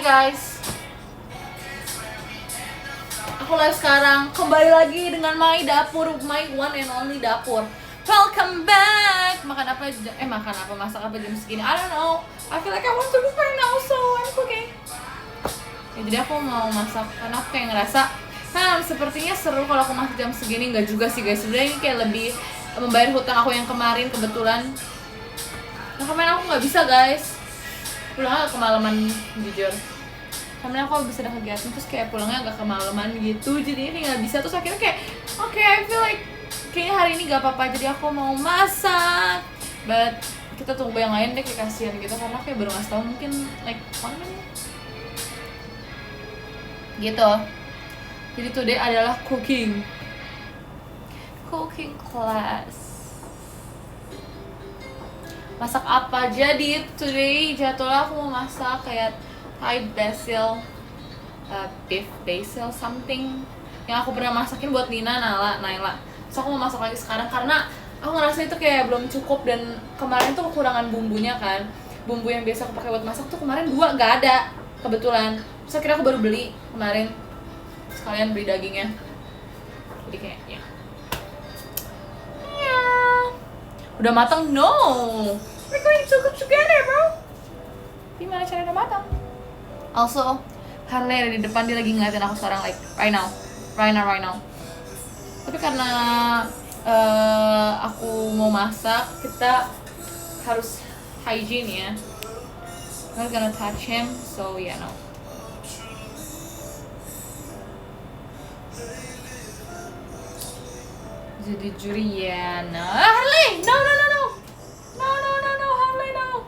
Hai guys, aku live sekarang. Kembali lagi dengan my dapur, my one and only dapur. Welcome back. Makan apa? Masak apa jam segini? I don't know. I feel like I want to cook right now, so I'm cooking. Ya, jadi aku mau masak karena aku kayak ngerasa, sepertinya seru kalau aku masak jam segini. Nggak juga sih guys. Sebenarnya ini kayak lebih membayar hutang aku yang kemarin kebetulan. Nah kemarin aku nggak bisa guys. Pulangnya agak kemalaman jujur. Karena aku bisa ada kegiatan terus kayak pulangnya agak kemalaman gitu. Jadi ini nggak bisa, terus akhirnya kayak okay, I feel like kayaknya hari ini gak apa-apa, jadi aku mau masak. But kita tunggu yang lain deh, kayak kasihan gitu karena kayak baru ngasih tau mungkin like 1 minute gitu. Jadi today adalah cooking class. Masak apa? Jadi today jadwalnya aku mau masak kayak Thai basil, beef basil something yang aku pernah masakin buat Naila. So aku mau masak lagi sekarang karena aku ngerasa itu kayak belum cukup dan kemarin tuh kekurangan bumbunya kan. Bumbu yang biasa aku pakai buat masak tuh kemarin 2 nggak ada kebetulan. Terus akhirnya aku baru beli kemarin, sekalian beli dagingnya. Jadi kayak ya. Udah matang? No. We're going to cook together, bro. Gimana caranya udah matang? Also, Harley ada di depan, dia lagi ngeliatin aku sekarang like right now. Tapi karena aku mau masak, kita harus hygiene ya. I'm not gonna touch him, so yeah, no. Jadi juri ya, no. Harley, no, Harley, no.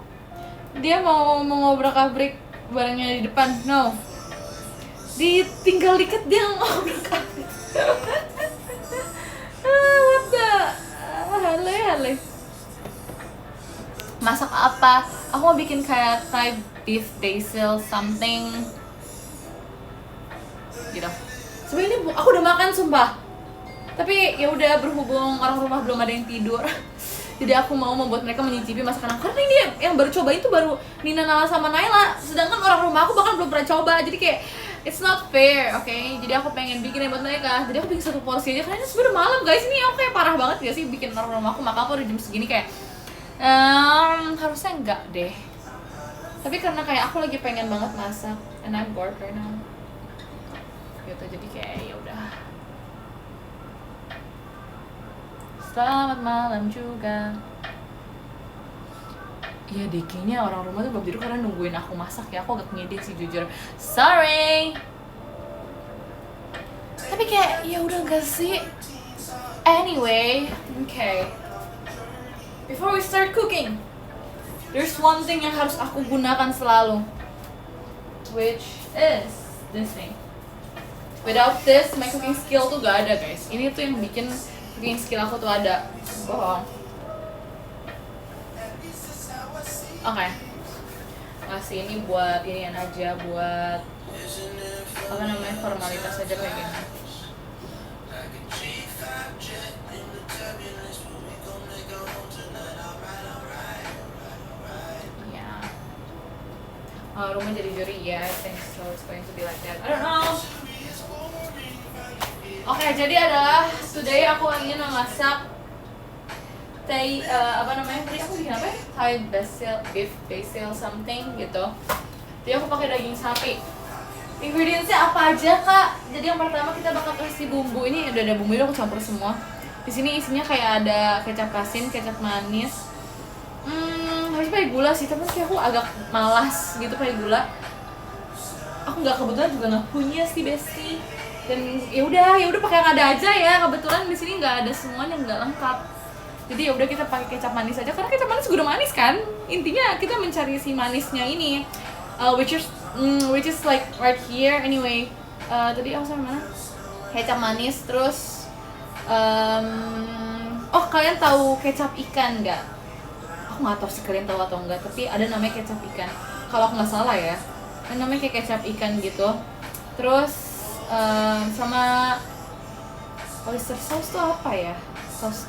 Dia mau ngobrak-abrik barangnya di depan, no. Tinggal dikit dia ngobrak-abrik. What the? Harley. Masak apa? Aku mau bikin kayak Thai beef basil something gitu. Sebenarnya aku udah makan sumpah. Tapi ya udah, berhubung orang rumah belum ada yang tidur. Jadi aku mau membuat mereka menyicipi masakan aku. Karena ini yang baru coba itu baru Nala sama Naila. Sedangkan orang rumah aku bahkan belum pernah coba. Jadi kayak it's not fair, oke? Jadi aku pengen bikin buat mereka. Jadi aku bikin 1 porsi aja karena ini sebenarnya malam guys. Ini aku kayak parah banget gak sih bikin orang rumah aku makan aku udah jam segini kayak harusnya enggak deh. Tapi karena kayak aku lagi pengen banget masak and I'm bored right now. Gitu, jadi kayak ya udah. Selamat malam juga. Iya deh, kayaknya orang rumah tuh belum tidur karena nungguin aku masak ya. Aku agak ngide sih jujur. Sorry. Tapi kayak ya udah gak sih. Anyway, okay. Before we start cooking, there's one thing yang harus aku gunakan selalu, which is this thing. Without this, my cooking skill tuh gak ada guys. Ini tuh yang bikin cooking skill aku tuh ada. Bohong. Oke. Ngasih ini buat inian aja, buat apa namanya, formalitas aja kayak gini. Ya. Rumah jadi juri ya, I think so it's going to be like that. I don't know. Oke, jadi adalah today aku ingin memasak Thai, tadi aku bikin apa ya? Thai basil, beef basil something gitu. Jadi aku pakai daging sapi. Ingredientsnya apa aja kak? Jadi yang pertama kita bakal kasih bumbu. Ini udah ada bumbu, aku campur semua. Di sini isinya kayak ada kecap asin, kecap manis. Harus pakai gula sih, tapi kayak aku agak malas gitu pakai gula. Aku nggak, kebetulan juga nggak punya sih besti. Dan ya udah pakai yang ada aja ya. Kebetulan di sini nggak ada semuanya, nggak lengkap. Jadi ya udah kita pakai kecap manis aja karena kecap manis udah manis kan. Intinya kita mencari si manisnya ini, which is like right here anyway. Tadi aku sama mana? Kecap manis terus. Kalian tahu kecap ikan nggak? Aku nggak tahu sih kalian tahu atau enggak. Tapi ada namanya kecap ikan. Kalau aku nggak salah ya. Namanya kayak kecap ikan gitu. Terus sama oyster sauce tuh apa ya? Sauce.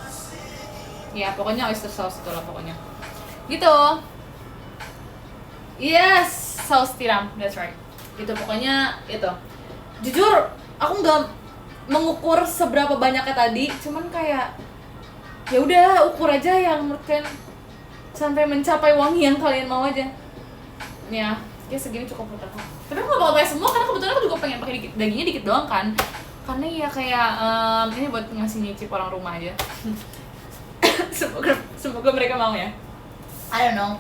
Ya pokoknya oyster sauce itu lah pokoknya. Gitu. Yes, saus tiram, that's right. gitu. Pokoknya itu, jujur aku nggak mengukur seberapa banyaknya tadi, cuman kayak ya udah ukur aja yang menurut kalian sampai mencapai wangi yang kalian mau aja. Ya segini cukup menurut aku. Tapi aku nggak bakal pakai semua karena kebetulan aku juga pengen pakai dikit, dagingnya dikit doang kan. Karena ya kayak ini buat ngasih nyicip orang rumah aja. semoga mereka mau ya. I don't know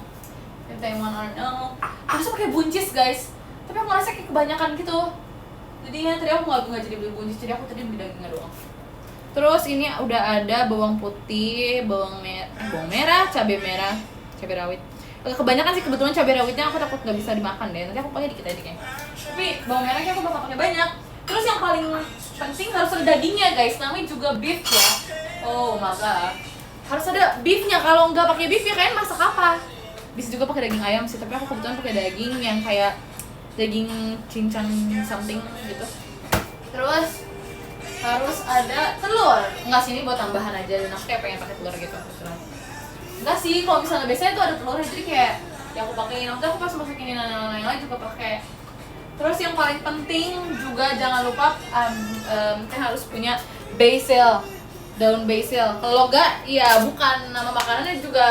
if they want or no. Harusnya pakai buncis guys, tapi aku ngerasa kayak kebanyakan gitu. Jadi ya tadi aku nggak jadi beli buncis, jadi aku tadi beli dagingnya doang. Terus ini udah ada bawang putih, bawang merah, cabai merah, cabai rawit. Agak kebanyakan sih kebetulan cabai rawitnya, aku takut nggak bisa dimakan deh. Nanti aku pakai dikit aja kayaknya. Tapi bawang merahnya aku bakal pakai banyak. Terus yang paling penting harus ada dagingnya guys, namanya juga beef ya. Oh my god, harus ada beefnya. Kalau nggak pakai beef ya kalian masak apa? Bisa juga pakai daging ayam sih, tapi aku kebetulan pakai daging yang kayak daging cincang something gitu. Terus harus ada telur. Enggak sih, ini buat tambahan aja, dan aku kayak pengen pakai telur gitu kebetulan. Enggak sih, kalau misalnya biasanya tuh ada telurnya, jadi kayak ya aku pakein. Nanti aku pas masukin yang lain juga pakai. Terus yang paling penting juga jangan lupa kan harus punya basil, daun basil. Kalau enggak, ya bukan nama makanannya juga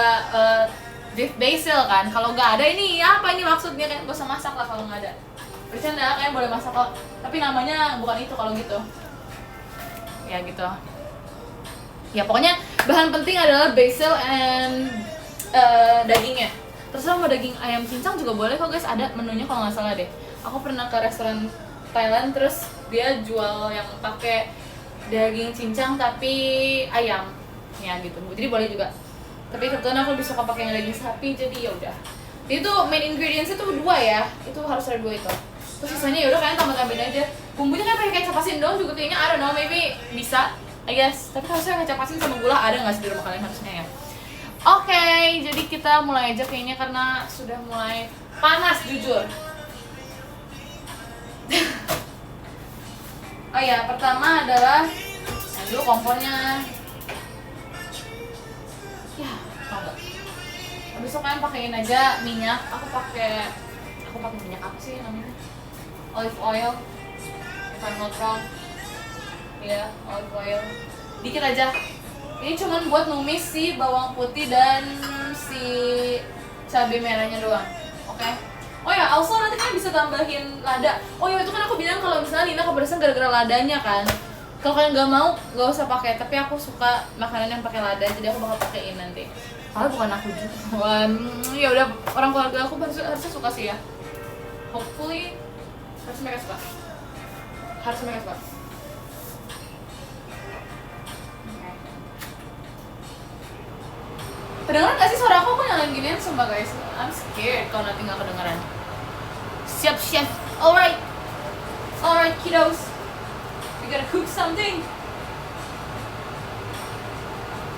beef basil kan. Kalau nggak ada ini apa ini maksudnya, kayak gak usah masak lah kalau nggak ada. Bercanda, kalian boleh masak kok, tapi namanya bukan itu kalau gitu. Ya gitu. Ya pokoknya bahan penting adalah basil and dagingnya. Terserah mau daging ayam cincang juga boleh kok guys, ada menunya kalau nggak salah deh. Aku pernah ke restoran Thailand terus dia jual yang pakai daging cincang tapi ayam, ya gitu. Jadi boleh juga. Tapi kebetulan aku lebih suka pakai yang daging sapi, jadi ya udah. Itu main ingredients itu 2 ya, itu harus ada 2 itu. Terus sisanya ya udah kalian tambah-tambahin aja. Bumbunya kan pakai kecap asin doang juga kayaknya, I don't know, maybe bisa, I guess. Tapi harusnya kecap asin sama gula ada nggak sih di rumah kalian harusnya ya? Oke, jadi kita mulai aja kayaknya karena sudah mulai panas jujur. Oh ya, pertama adalah dulu kompornya. Ya, enggak. Habis itu kalian pakein aja minyak. Aku pakai minyak apa sih namanya? Olive oil. If I'm not wrong. Ya, olive oil. Dikit aja. Ini cuman buat numis si bawang putih dan si cabai merahnya doang. Oke? Oh ya, also nanti kalian bisa tambahin lada. Oh ya, itu kan aku bilang kalau misalnya Lina kepedesan gara-gara ladanya kan. Kalau kalian nggak mau, nggak usah pakai. Tapi aku suka makanan yang pakai lada, jadi aku bakal pakein nanti. Kalau bukan aku juga. Ya udah, orang keluarga aku harusnya suka sih ya. Hopefully harus mereka suka. Kedengeran gak sih suara aku nyalain ginian sumpah guys? I'm scared kalau nanti gak kedengeran. Siap chef. Alright kiddos, we gotta cook something.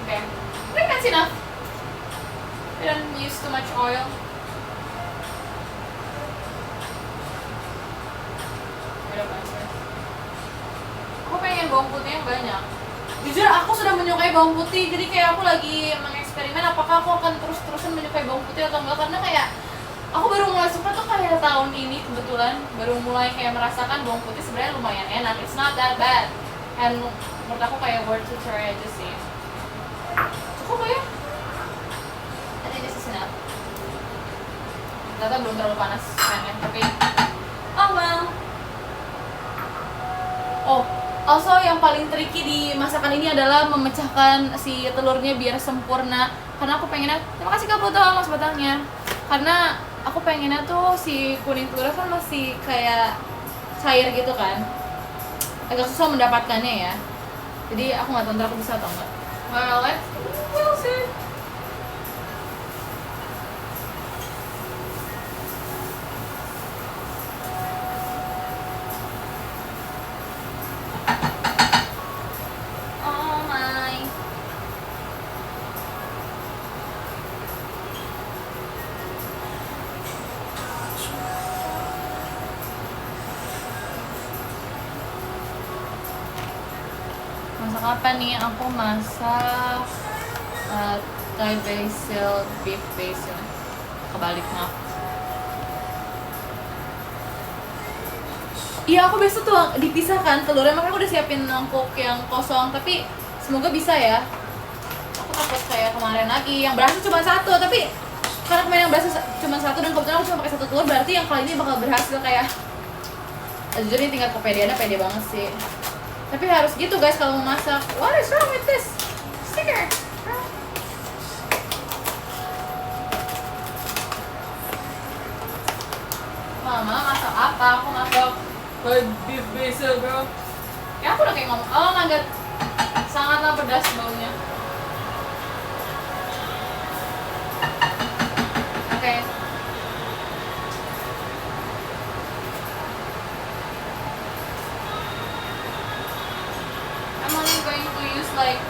Okay, I think that's enough. We don't use too much oil. Aku pengen bawang putih yang banyak. Jujur aku sudah menyukai bawang putih, jadi kayak aku lagi mengeksperimen apakah aku akan terus-terusan menyukai bawang putih atau enggak, karena kayak aku baru mulai suka tuh kayak tahun ini kebetulan, baru mulai kayak merasakan bawang putih sebenarnya lumayan enak, it's not that bad, and menurut aku kayak worth to try aja sih. Cukup ya? Tadi this is enough. Ternyata belum terlalu panas kan, tapi oh well. Oh, also yang paling tricky di masakan ini adalah memecahkan si telurnya biar sempurna. Karena aku pengennya, terima kasih Kak Putu mas batangnya. Karena aku pengennya tuh si kuning telurnya kan masih kayak cair gitu kan. Agak susah mendapatkannya ya. Jadi aku nggak tahu ntar aku bisa atau enggak. Well, we'll see. Apa nih, aku masak Thai basil, beef basil, kebalik maaf. Iya, aku besok tuh dipisahkan telurnya, makanya aku udah siapin mangkuk yang kosong, tapi semoga bisa ya. Aku takut kayak kemarin lagi yang berhasil cuma satu, tapi karena kemarin yang berhasil cuma satu dan kebetulan aku cuma pakai satu telur, berarti yang kali ini bakal berhasil kayak. Jujur ini tingkat kepedeannya pede banget sih. Tapi harus gitu guys kalau mau masak. What is wrong with this sticker? Mama masak apa? Aku masak beef basil bro. Ya aku udah kayak ngomong, oh my god, sangatlah pedas baunya. Oke. I'm only going to use like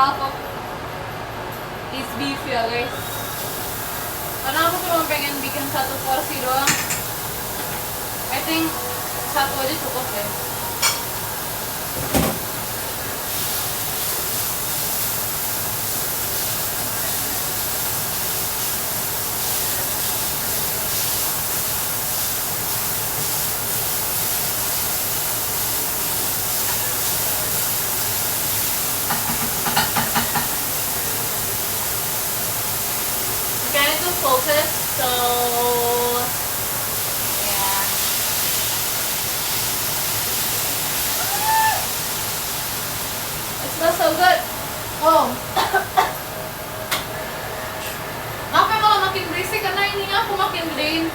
half of this beef ya guys. Karena aku cuma pengen bikin satu porsi doang. I think satu aja cukup deh. Ikan itu salted, so yeah. It smells so good. Oh. Maaf ya kalau makin berisik karena ininya aku makin gedein.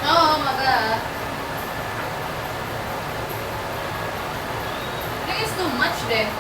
Oh my god. I think it's too much deh.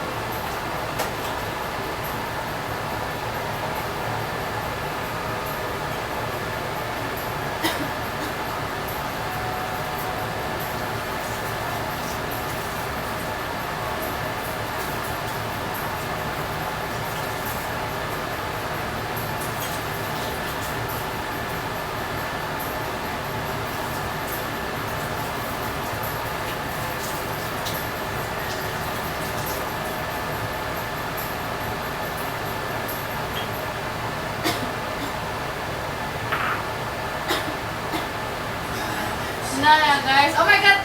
Nah ya guys, oh my god,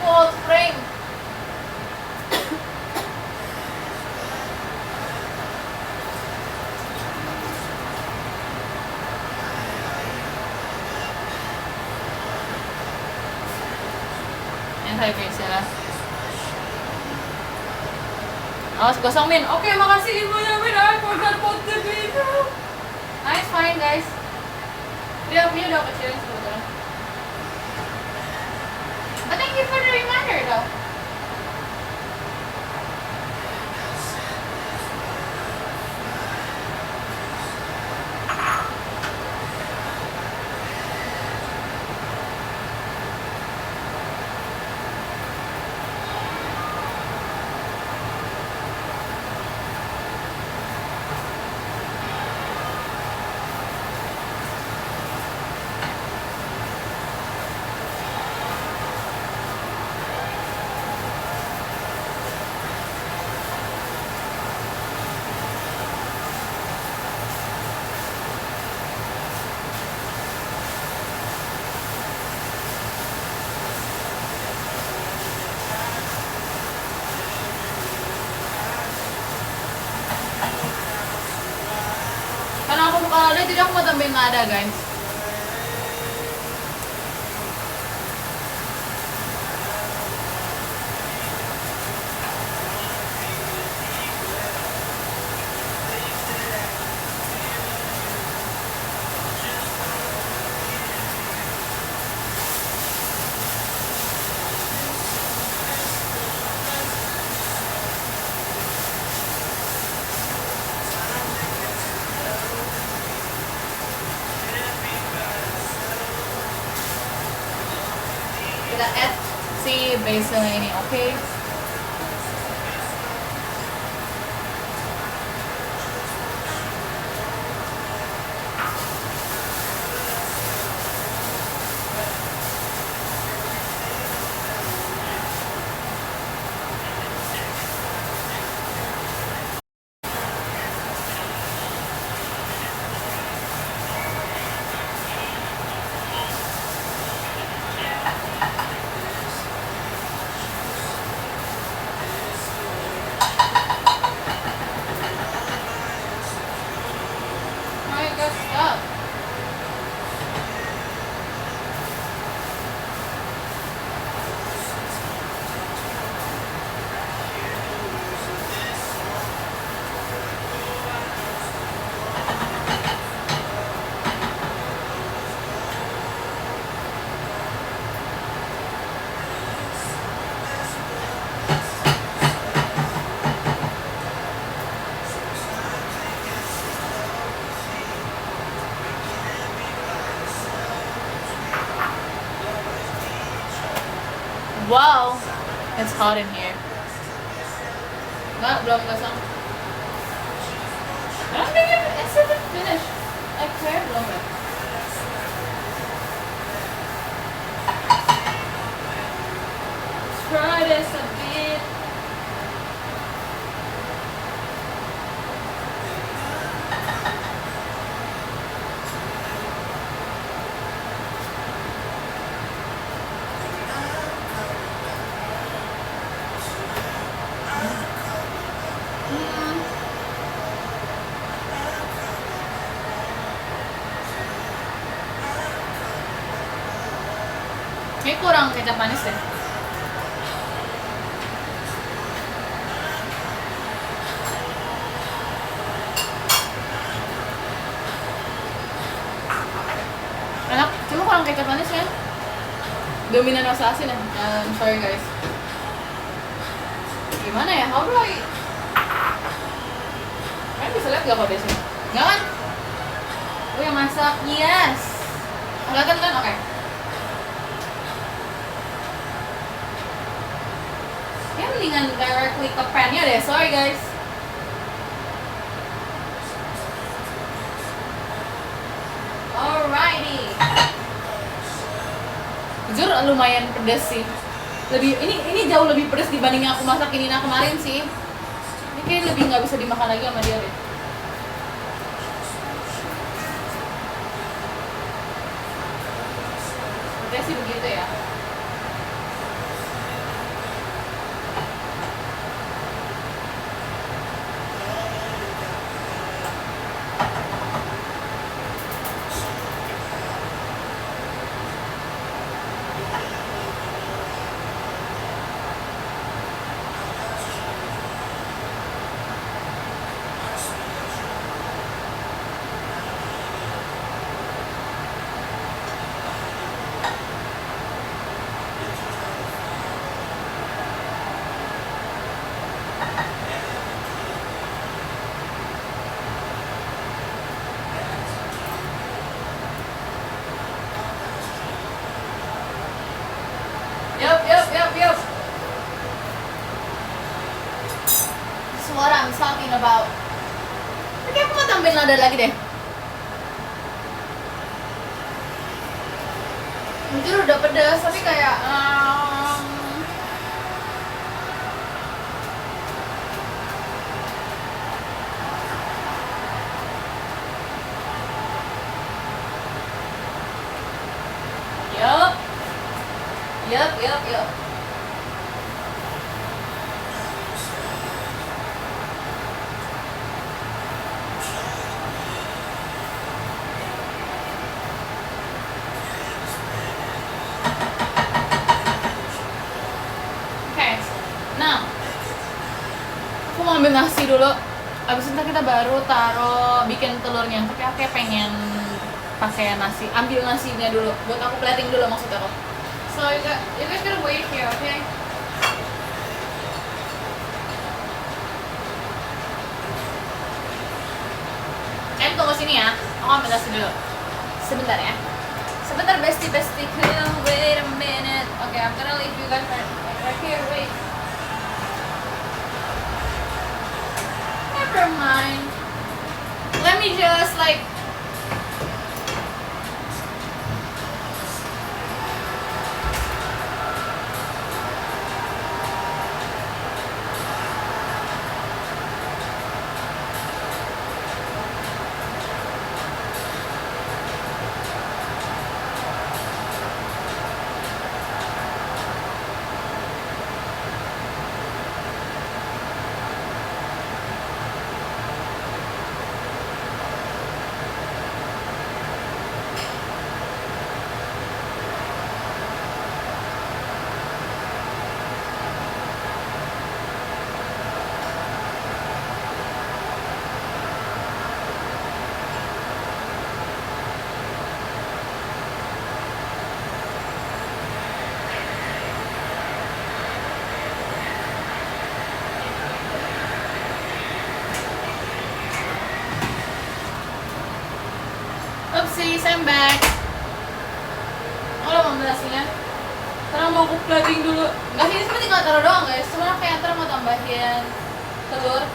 cold spring. Anti-facial. Awas gosong Min. Oke, makasih ibunya Min. I forgot about the video. Nice fine guys. Dia punya udah kecilin sebetulnya. But thank you for the reminder though. Karena aku buka lada, jadi aku mau tambahin lada guys. Kita add si basilnya ini, oke? Alright, good stuff. Wow, it's hot in here. Enggak, belum gosong. I don't think it's even finished. Like, saya belum deh. Let's try this a bit. Kayak kurang kecap manis deh. Enak, cuma kurang kecap manis kan? Dominan rasa asin ya. I'm sorry guys. Gimana ya? How do I? Kalian bisa lihat gak kok di sini? Nggak kan? Oh yang masak, yes. Kelihatan kan? Oke. Ya mendingan directly ke pan-nya deh, sorry guys. Alrighty. Jujur lumayan pedas sih. Ini jauh lebih pedas dibanding yang aku masakin Nina kemarin sih. Ini kayak lebih nggak bisa dimakan lagi sama dia deh. Sepertinya sih begitu ya. Yup. That's what I'm talking about. Oke, aku mau tambahin lada lagi deh. Jujur udah pedas, tapi kayak Yup. Nah, aku mau ambil nasi dulu. Abis itu kita baru bikin telurnya. Tapi aku pengen pakai nasi. Ambil nasinya dulu. Buat aku plating dulu maksud aku. So you guys gotta wait here, okay? Tunggu sini ya. Aku ambil nasi dulu. Sebentar ya. Sebentar bestie. Wait a minute. Okay, I'm gonna leave you guys right here. Wait. Never mind. Let me just like. Oopsies, I'm back. Mau menjelaskannya? Karena mau aku plating dulu. Nggak sih, ini cuma tinggal taruh doang guys. Cuma kayak ntar mau tambahin telur.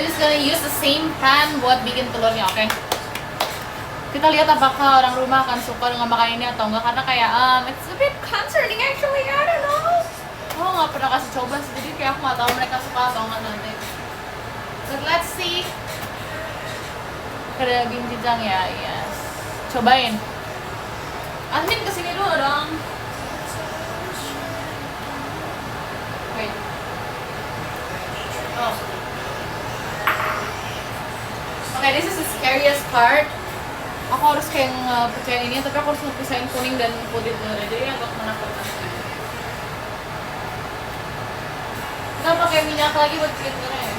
We're just gonna use the same pan buat bikin telurnya, oke? Kita lihat apakah orang rumah akan suka dengan makan ini atau enggak, karena kayak it's a bit concerning actually, I don't know. Oh, nggak pernah kasih coba sih, jadi kayak aku nggak tahu mereka suka atau enggak nanti. But let's see. Ada daging cincang ya, yes. Cobain. Admin kesini dulu dong. Wait. Oh. Okay, this is the scariest part. Aku harus kayak ngepecahin ini, tapi aku harus ngepisahin kuning dan putih dulu. Jadi agak menakutkan. Kita pakai minyak lagi buat bikin telurnya ya.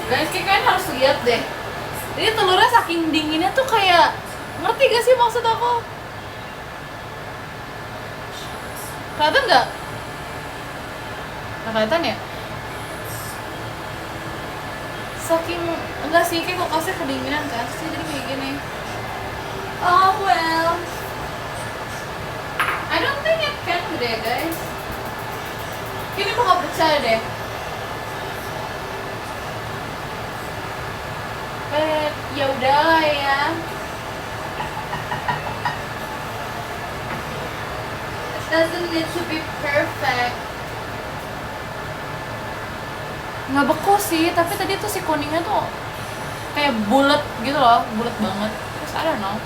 Guys, kalian harus lihat deh. Ini telurnya saking dinginnya tuh kayak, ngerti gak sih maksud aku? Kelihatan nggak? Nggak kelihatan ya? Saking, enggak sih, kayak kulkasnya kedinginan kan, terus jadi kayak gini. Oh well, I don't think it can deh guys. Kini aku nggak percaya deh. Ya udahlah ya. It doesn't need to be perfect. Nggak beku sih, tapi tadi tuh si kuningnya tuh kayak bulat gitu loh, bulat banget. Terus I don't know.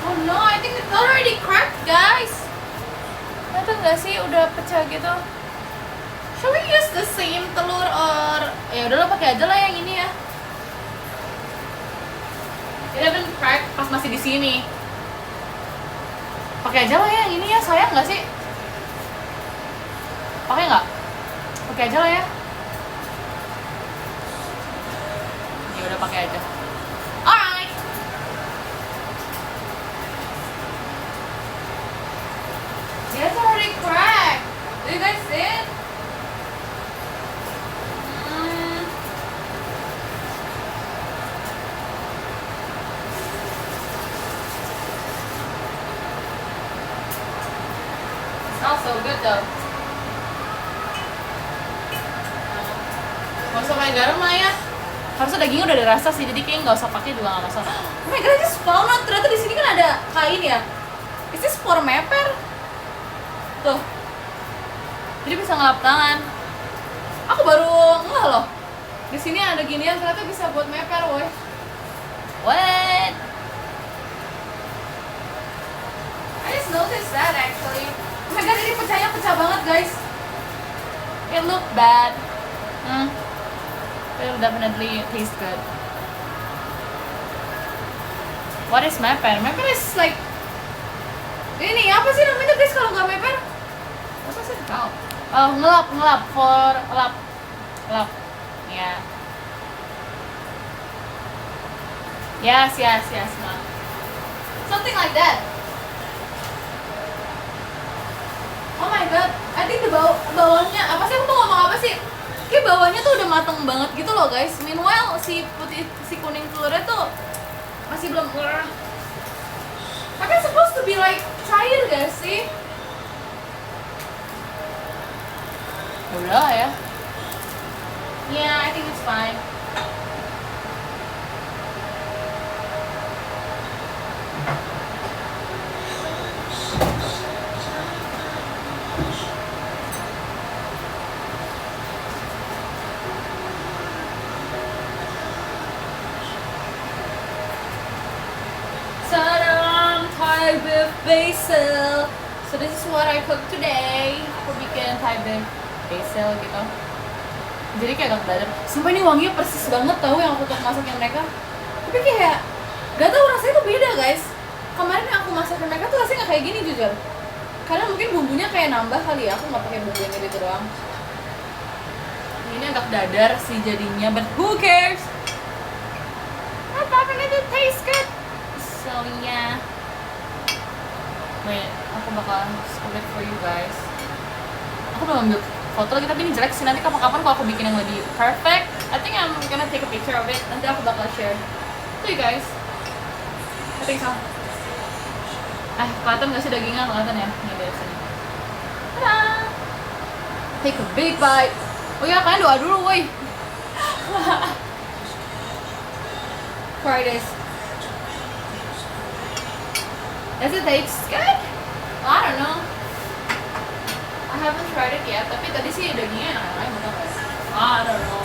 Oh no, I think it's already cracked nggak sih udah pecah gitu? Should we use the same telur or ya udahlah pakai aja lah yang ini ya. It haven't cracked pas masih di sini. Pakai aja lah yang ini ya, sayang nggak sih? Pakai nggak? Pakai aja lah ya. Ya udah pakai aja. Alright. It's already cracked. Do you guys see it? Smells so good though. Gak usah pakai garam lah ya. Harusnya dagingnya udah ada rasa sih, jadi kayaknya nggak usah pakai juga nggak masalah. Oh my god, I just found out ternyata di sini kan ada kain ya. Is this for meper? Tuh. Jadi bisa ngelap tangan. Aku baru ngeh loh. Di sini ada ginian ternyata bisa buat meper, woy. What? I just noticed that actually. Oh my god, ini pecahnya pecah banget, guys. It look bad. It will definitely taste good. What is meper? Meper is like ini apa sih namanya guys kalau nggak meper? Apa sih? Oh, ngelap for lap. Yeah. Yes, ma'am. Something like that. Oh my god, I think the bawangnya apa sih? Aku mau ngomong apa sih? Kayak bawahnya tuh udah mateng banget gitu loh guys. Meanwhile si kuning telurnya tuh masih belum. Tapi supposed to be like cair gak sih? Udah lah ya. Yeah, I think it's fine. Thai beef basil. So this is what I cook today. Aku bikin Thai beef basil gitu. Jadi kayak agak dadar. Sumpah ini wanginya persis banget tahu yang aku masakin mereka. Tapi kayak gak tahu rasanya tuh beda guys. Kemarin yang aku masakin mereka tuh rasanya gak kayak gini jujur. Karena mungkin bumbunya kayak nambah kali ya. Aku nggak pakai bumbu ini gitu doang. Ini agak dadar sih jadinya, but who cares? Not definitely it tastes good. So yeah. Wait, aku bakal scoop it for you guys. Aku belum ambil foto lagi tapi ini jelek sih. Nanti kapan-kapan kalau aku bikin yang lebih perfect, I think I'm gonna take a picture of it. Nanti aku bakal share to you guys. I think so. Kelihatan gak sih dagingnya? Kelihatan ya? Ini dari sini. Tada! Take a big bite. Oh ya, kalian doa dulu, woi. Try this. Does it taste good? I don't know. I haven't tried it yet. Tapi tadi sih dagingnya enak banget guys. I don't know.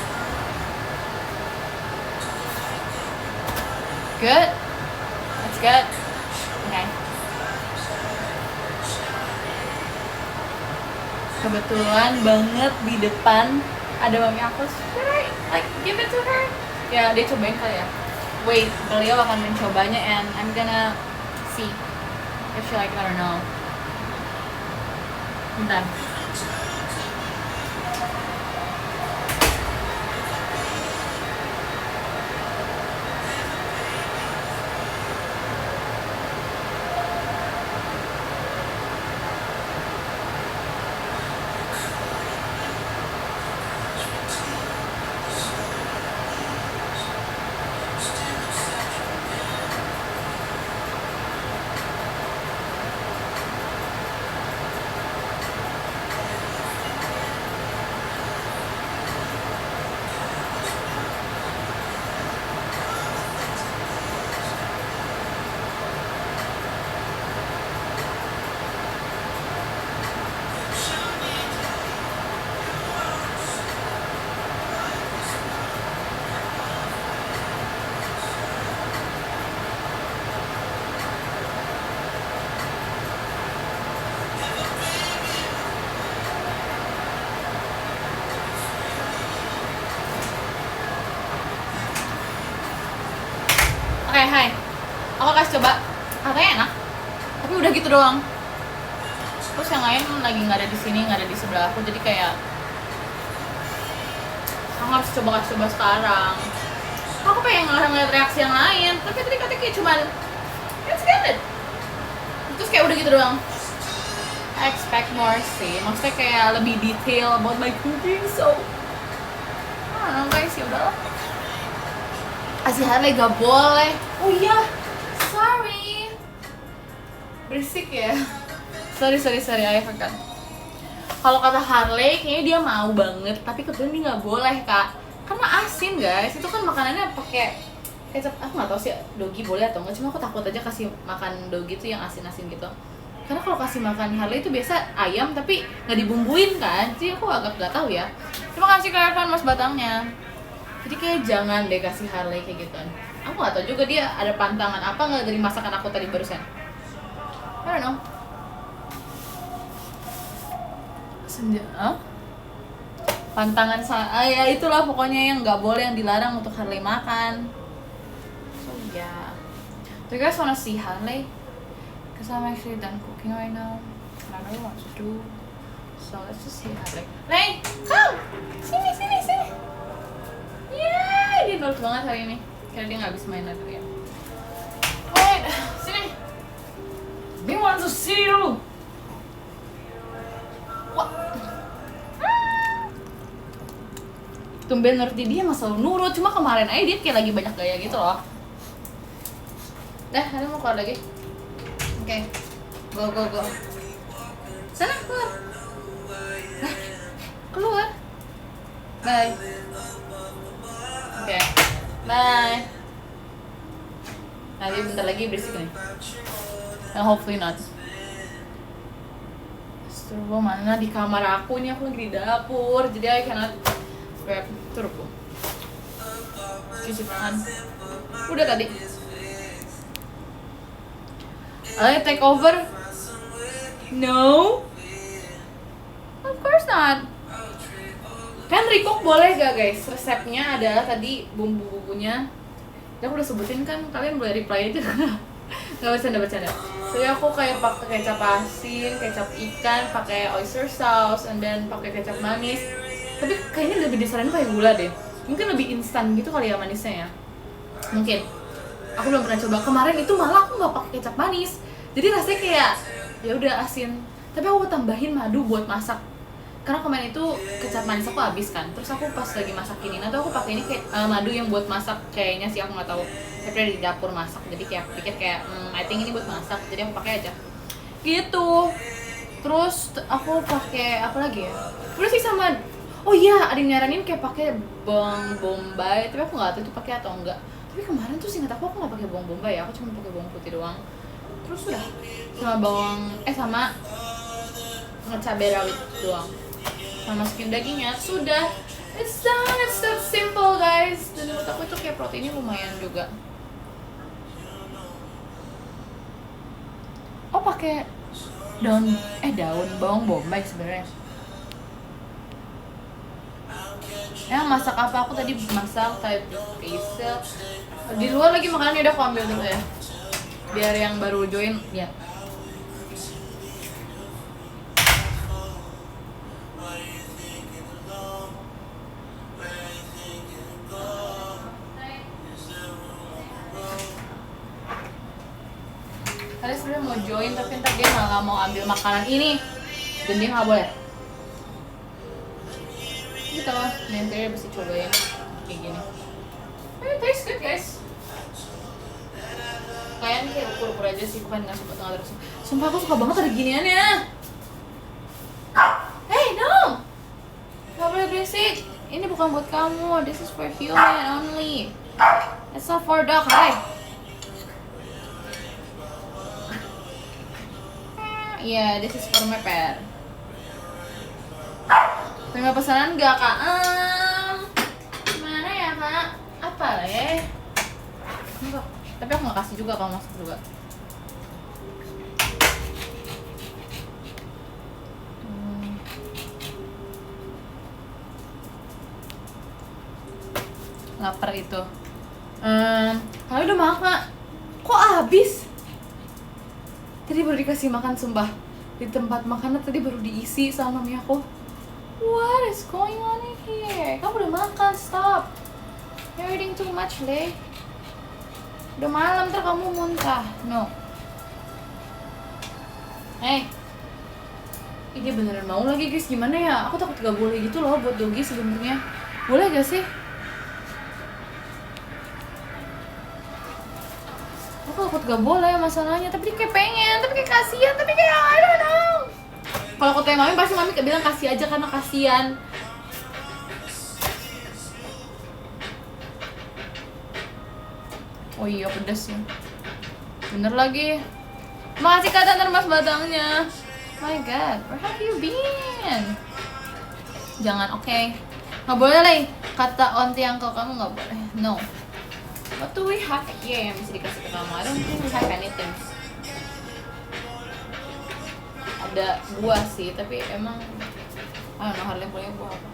Good. It's good. Okay. Kebetulan banget di depan ada mami aku. Should I like give it to her? Ya dia cobain kali ya. Wait, beliau akan mencobanya and I'm gonna see if she like it or no. Bentar. kasih coba, katanya enak, tapi udah gitu doang. Terus yang lain lagi nggak ada di sini, nggak ada di sebelah aku, jadi kayak aku harus kasih coba sekarang. Aku pengen ngeliat reaksi yang lain, tapi tadi katanya kayak cuman it's good. Terus kayak udah gitu doang. I expect more sih, maksudnya kayak lebih detail about my cooking, so I don't know guys, ya udahlah. Asih Harley gak boleh. Oh iya, sorry. Berisik ya. Sorry, I forgot. Kalau kata Harley, kayaknya dia mau banget, tapi kebetulan dia nggak boleh kak, karena asin guys. Itu kan makanannya pakai kecap. Aku nggak tahu sih Dogi boleh atau nggak, cuma aku takut aja kasih makan Dogi tuh yang asin-asin gitu. Karena kalau kasih makan Harley itu biasa ayam tapi nggak dibumbuin kan, jadi aku agak nggak tahu ya. Terima kasih Kak Evan mas batangnya. Jadi kayak jangan deh kasih Harley kayak gitu. Aku nggak tahu juga dia ada pantangan apa nggak dari masakan aku tadi barusan. I don't know. Pantangan ya itulah pokoknya yang nggak boleh, yang dilarang untuk Harley makan. So yeah. Do you guys wanna see Harley? Cause I'm actually done cooking right now. I don't know what to do. So let's just see Harley. Lay, come! Sini. Yeay, dia nurut banget hari ini. Karena dia nggak habis main lagi ya. Wait, sini. They want to see you. Wah. Tumben ngerti dia mah selalu nurut, cuma kemarin aja dia kayak lagi banyak gaya gitu loh. Ada mau keluar lagi? Oke, go. Sana keluar. Keluar. Bye. Oke, bye. Nah, dia bentar lagi berisik nih. Hopefully not. Turbo mana di kamar aku nih, aku lagi di dapur, jadi I cannot grab turbo. Cuci tangan. Udah tadi. I take over? No. Of course not. Kan recook boleh gak guys? Resepnya adalah tadi bumbu-bumbunya. Ya aku udah sebutin kan, kalian boleh reply aja. Gak bercanda. Jadi aku kayak pakai kecap asin, kecap ikan, pakai oyster sauce, and then pakai kecap manis. Tapi kayaknya lebih disarankan pakai gula deh. Mungkin lebih instan gitu kali ya manisnya ya. Mungkin. Aku belum pernah coba. Kemarin itu malah aku nggak pakai kecap manis. Jadi rasanya kayak ya udah asin. Tapi aku tambahin madu buat masak. Karena kemarin itu kecap manis aku habis kan. Terus aku pas lagi masak ini, nanti aku pakai ini kayak madu yang buat masak kayaknya sih, aku nggak tahu. Saya pernah di dapur masak, jadi kayak pikir kayak I think ini buat masak, jadi aku pakai aja. Gitu. Terus aku pakai apa lagi ya? Udah sih sama. Oh iya, ada yang nyaranin kayak pakai bawang bombay, tapi aku nggak tahu itu pakai atau enggak. Tapi kemarin tuh seingat aku nggak pakai bawang bombay ya, aku cuma pakai bawang putih doang. Terus udah sama cabai rawit doang. Sama masukin dagingnya, sudah. It's done, it's that simple guys. Dan menurut aku itu kayak proteinnya lumayan juga. Oh pakai daun bawang bombay sebenarnya. Masak apa? Aku tadi masak type basil. Di luar lagi makanannya, udah aku ambil dulu ya. Biar yang baru join ya. Kalian sebenarnya mau join tapi ntar dia nggak mau ambil makanan ini dan dia nggak boleh. Gitu loh, nanti dia bisa cobain kayak gini. Tastes good guys. Kalian kayak ukur-ukur aja sih, bukan nggak suka tengah terus. Sumpah aku suka banget ada giniannya. Hey no, nggak boleh berisik. Ini bukan buat kamu. This is for human only. It's not for dog. Hai. Yeah, this is for my pet. Terima pesanan gak kak? Gimana ya kak? Apa ya? Enggak. Tapi aku gak kasih juga kalau masuk juga. Lapar itu. Kalian udah makan? Kok habis? Tadi baru dikasih makan, sumpah. Di tempat makanan tadi baru diisi sama mami aku. What is going on in here? Kamu udah makan, stop. You're eating too much, Le. Udah malam, ntar kamu muntah. No. Hey. Ini beneran mau lagi guys, gimana ya? Aku takut gak boleh gitu loh buat doggy sebenarnya. Boleh gak sih? Aku takut gak boleh masalahnya, tapi dia kayak pengen, tapi kayak kasihan, tapi kayak I don't know. Kalau aku tanya mami, pasti mami kayak bilang kasih aja karena kasihan. Oh iya pedas ya. Bener lagi. Makasih Kak Tantar Mas batangnya. My God, where have you been? Jangan, oke. Nggak boleh lah. Kata onti uncle kamu nggak boleh. No. What do we have here yang bisa dikasih ke kamu? I don't think we have anything. Ada buah sih, tapi emang I don't know Harley punya buah apa.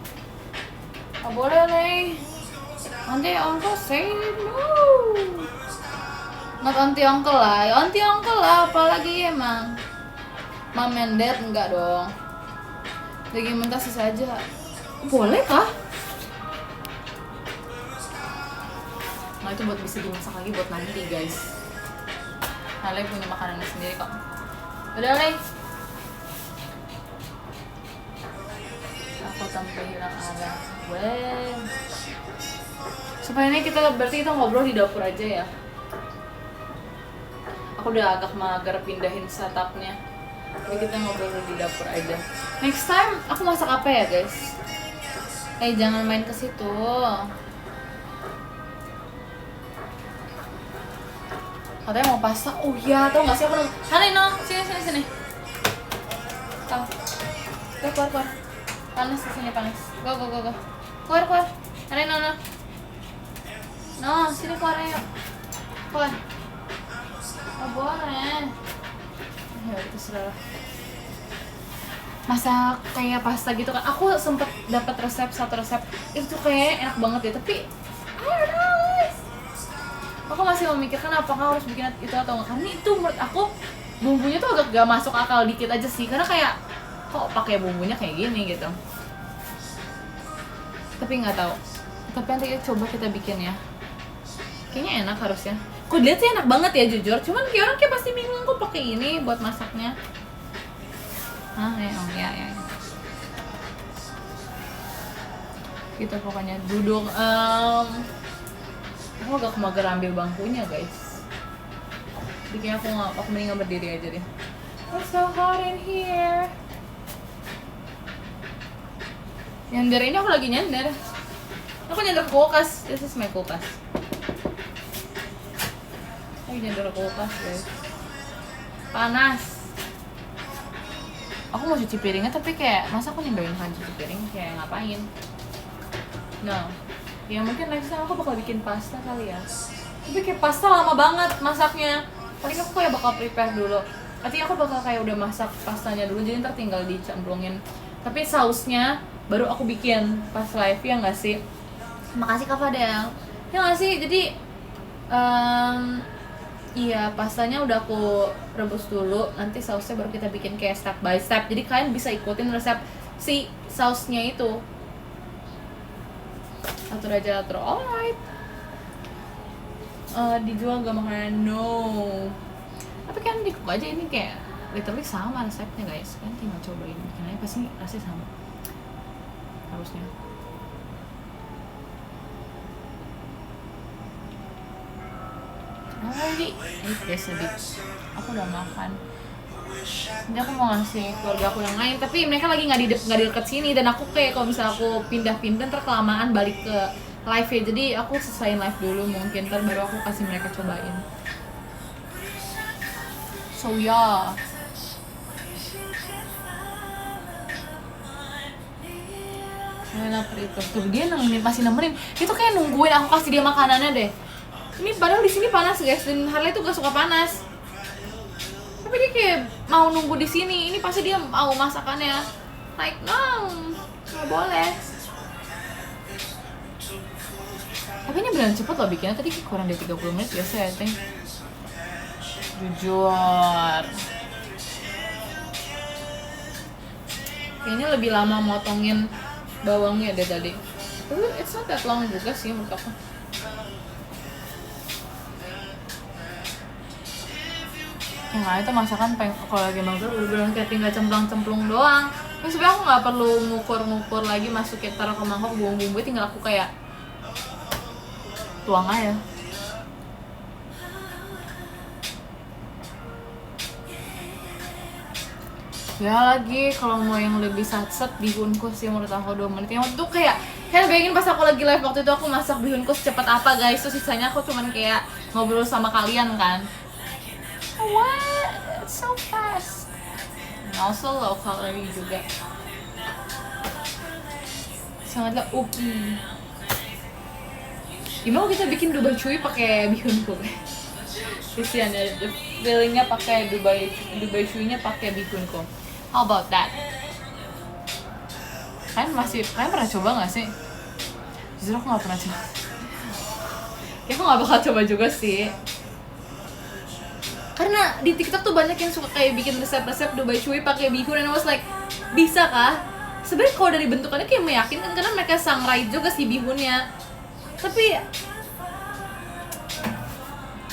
Nggak boleh lah. Onti uncle say no. Not onti uncle lah, onti uncle lah, apalagi emang. Mom and dad enggak dong. Daging mentah sisa aja. Boleh kah? Nah itu buat bisa dimasak lagi buat nanti guys. Nale punya makanannya sendiri kok. Udah Le. Aku tanpa hilang arah. Weh. Supaya ini berarti kita ngobrol di dapur aja ya. Aku udah agak mager pindahin setupnya. Jadi kita ngobrol di dapur aja. Next time aku masak apa ya guys? Jangan main ke situ. Katanya mau pasta. Oh iya, tau nggak sih aku nunggu. Hani no, sini. Tau. Keluar. Panas di sini panas. Go. Keluar. Hani no. No, sini keluar ayo. Keluar. Oh boleh. Ya terserah. Masak kayak pasta gitu kan. Aku sempet dapat satu resep itu kayaknya enak banget ya, tapi I don't know guys. Aku masih memikirkan apakah harus bikin itu atau enggak. Karena itu menurut aku bumbunya tuh agak gak masuk akal dikit aja sih. Karena kayak kok pakai bumbunya kayak gini gitu. Tapi nggak tahu. Tapi nanti coba kita bikin ya. Kayaknya enak harusnya. Kok dilihat sih enak banget ya jujur. Cuman kayak orang kayak pasti bingung kok pakai ini buat masaknya. Ya. Gitu pokoknya duduk. Aku agak mager ambil bangkunya guys. Jadi aku mending berdiri aja deh. It's so hot in here. Nyender ini aku lagi nyender. Aku nyender ke kulkas. This is my kulkas. Aku nyender ke kulkas guys. Panas. Aku mau cuci piringnya tapi kayak masa aku nyendorin kan cuci piring kayak ngapain? No. Ya mungkin next time aku bakal bikin pasta kali ya. Tapi kayak pasta lama banget masaknya. Paling aku kayak bakal prepare dulu. Artinya aku bakal kayak udah masak pastanya dulu jadi ntar tinggal dicemplungin. Tapi sausnya baru aku bikin pas live ya nggak sih? Makasih Kak Fadel. Ya nggak sih? Jadi iya, pastanya udah aku rebus dulu. Nanti sausnya baru kita bikin kayak step by step. Jadi kalian bisa ikutin resep si sausnya itu. Atur. Alright. Dijual gak makanan? No. Tapi kan di cook aja ini kayak literally sama resepnya guys. Kan tinggal cobain bikin aja pasti rasanya sama. Harusnya. Alrighty, guys sedikit. Aku udah makan. Nanti aku mau ngasih keluarga aku yang lain, tapi mereka lagi nggak di dekat sini dan aku kayak kalau misalnya aku pindah-pindah ntar kelamaan balik ke live ya. Jadi aku selesaiin live dulu mungkin ntar baru aku kasih mereka cobain. So yeah. Enak itu. Tuh dia masih nemenin. Itu kayak nungguin aku kasih dia makanannya deh. Ini padahal di sini panas guys dan Harley tuh gak suka panas. Tapi dia kayak mau nunggu di sini. Ini pasti dia mau masakannya. Like no, nggak boleh. Tapi ini beneran cepet loh bikinnya. Tadi kurang dari 30 menit biasa ya, Teng. Jujur. Kayaknya lebih lama motongin bawangnya deh tadi. It's not that long juga sih menurut aku. Ya nggak, itu masakan kalau lagi mager bener-bener kayak tinggal cemplung-cemplung doang. Terus sebenernya aku nggak perlu ngukur-ngukur lagi, masukin taruh ke mangkok bumbu-bumbu, tinggal aku kayak tuang aja. Ya lagi kalau mau yang lebih satset bihunku sih menurut aku 2 menit. Yang waktu itu kayak bayangin pas aku lagi live waktu itu aku masak bihunku secepat apa guys. Terus sisanya aku cuman kayak ngobrol sama kalian kan. What? It's so fast. And also low calorie juga. Sangatlah uki. Gimana kita bikin Dubai cuy pakai bihunku? Kesian ya, feelingnya pakai Dubai cuy-nya pakai bihunku. How about that? Kalian pernah coba nggak sih? Justru aku nggak pernah coba. Ya aku nggak bakal coba juga sih. Karena di TikTok tuh banyak yang suka kayak bikin resep-resep Dubai cuy pakai bihun, and I was like, bisa kah? Sebenarnya kalau dari bentukannya kayak meyakinkan karena mereka sangrai juga sih bihunnya. Tapi